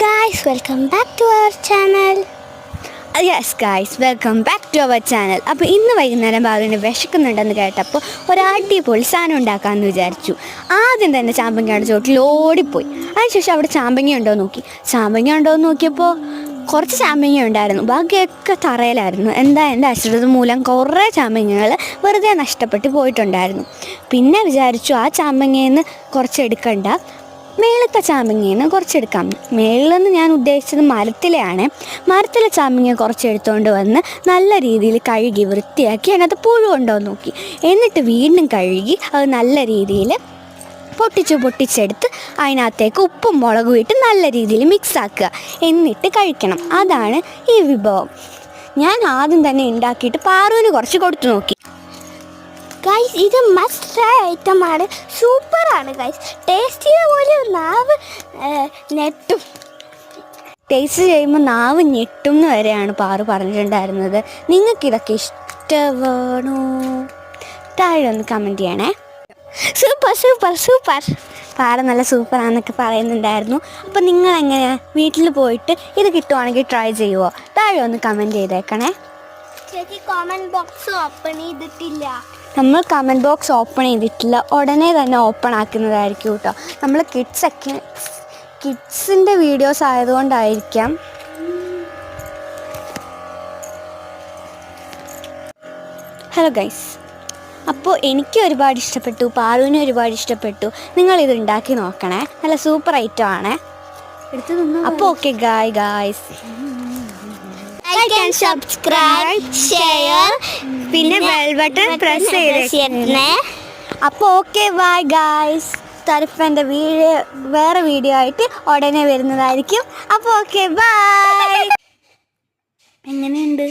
guys, welcome back to our channel. Yes guys, welcome back to our channel. അപ്പോൾ ഇന്ന് വൈകുന്നേരം ഭാവിന് വിശക്കുന്നുണ്ടെന്ന് കേട്ടപ്പോൾ ഒരടിപൊളി സാധനം ഉണ്ടാക്കാമെന്ന് വിചാരിച്ചു. ആദ്യം തന്നെ ചാമ്പങ്ങയുടെ ചോട്ടിൽ ഓടിപ്പോയി. അതിനുശേഷം അവിടെ ചാമ്പങ്ങ ഉണ്ടോ എന്ന് നോക്കിയപ്പോൾ കുറച്ച് ചാമ്പങ്ങ ഉണ്ടായിരുന്നു, ബാക്കിയൊക്കെ തറയിലായിരുന്നു. എൻ്റെ അശ്രദ്ധ മൂലം കുറേ ചാമ്പങ്ങകൾ വെറുതെ നഷ്ടപ്പെട്ട് പോയിട്ടുണ്ടായിരുന്നു. പിന്നെ വിചാരിച്ചു ആ ചാമ്പങ്ങയിൽ നിന്ന് കുറച്ചെടുക്കണ്ട, മേളത്തെ ചാമ്പങ്ങയിൽ നിന്ന് കുറച്ചെടുക്കാം. മേളിലെന്ന് ഞാൻ ഉദ്ദേശിച്ചത് മരത്തിലെ ചാമ്പങ്ങ കുറച്ചെടുത്തുകൊണ്ട് വന്ന് നല്ല രീതിയിൽ കഴുകി വൃത്തിയാക്കി അതിനകത്ത് പുഴു ഉണ്ടോ എന്ന് നോക്കി. എന്നിട്ട് വീണ്ടും കഴുകി അത് നല്ല രീതിയിൽ പൊട്ടിച്ചെടുത്ത് അതിനകത്തേക്ക് ഉപ്പും മുളകും ഇട്ട് നല്ല രീതിയിൽ മിക്സാക്കുക. എന്നിട്ട് കഴിക്കണം. അതാണ് ഈ വിഭവം. ഞാൻ ആദ്യം തന്നെ ഉണ്ടാക്കിയിട്ട് പാറുവിന് കുറച്ച് കൊടുത്തു നോക്കി. ഗൈസ്, ഇത് മസ്റ്റ് ട്രൈ ഐറ്റമാണ്. സൂപ്പറാണ് ഗൈസ്. ടേസ്റ്റ് ചെയ്ത പോലെ നാവ് നെട്ടും. ടേസ്റ്റ് ചെയ്യുമ്പോൾ നാവ് ഞെട്ടും എന്ന് വരെയാണ് പാറു പറഞ്ഞിട്ടുണ്ടായിരുന്നത്. നിങ്ങൾക്കിതൊക്കെ ഇഷ്ടമാണോ? താഴെ ഒന്ന് കമൻറ്റ് ചെയ്യണേ. സൂപ്പർ. പാറ നല്ല സൂപ്പറാന്നൊക്കെ പറയുന്നുണ്ടായിരുന്നു. അപ്പോൾ നിങ്ങളെങ്ങനെയാണ് വീട്ടിൽ പോയിട്ട് ഇത് കിട്ടുവാണെങ്കിൽ ട്രൈ ചെയ്യുമോ? താഴെ ഒന്ന് കമൻറ്റ് ചെയ്തേക്കണേ. ചേച്ചി കമൻറ്റ് ബോക്സ് ഓപ്പൺ ചെയ്തിട്ടില്ല. നമ്മൾ കമൻറ്റ് ബോക്സ് ഓപ്പൺ ചെയ്തിട്ടില്ല, ഉടനെ തന്നെ ഓപ്പൺ ആക്കുന്നതായിരിക്കും കേട്ടോ. നമ്മൾ കിഡ്സിൻ്റെ വീഡിയോസ് ആയതുകൊണ്ടായിരിക്കാം. ഹലോ ഗൈസ്, അപ്പോൾ എനിക്ക് ഒരുപാട് ഇഷ്ടപ്പെട്ടു, പാറുവിനെ ഒരുപാട് ഇഷ്ടപ്പെട്ടു. നിങ്ങളിത് ഉണ്ടാക്കി നോക്കണേ, നല്ല സൂപ്പർ ഐറ്റം ആണ്. അപ്പോൾ okay guys, like and subscribe, share, പിന്നെ ബെൽ ബട്ടൺ പ്രസ് ചെയ്തേ. അപ്പോൾ ഓക്കെ ബൈ ഗായ്സ്. തരിഫൻ്റെ വേറെ വീഡിയോ ആയിട്ട് ഉടനെ വരുന്നതായിരിക്കും. അപ്പോൾ ഓക്കെ ബൈ. എങ്ങനെയുണ്ട്?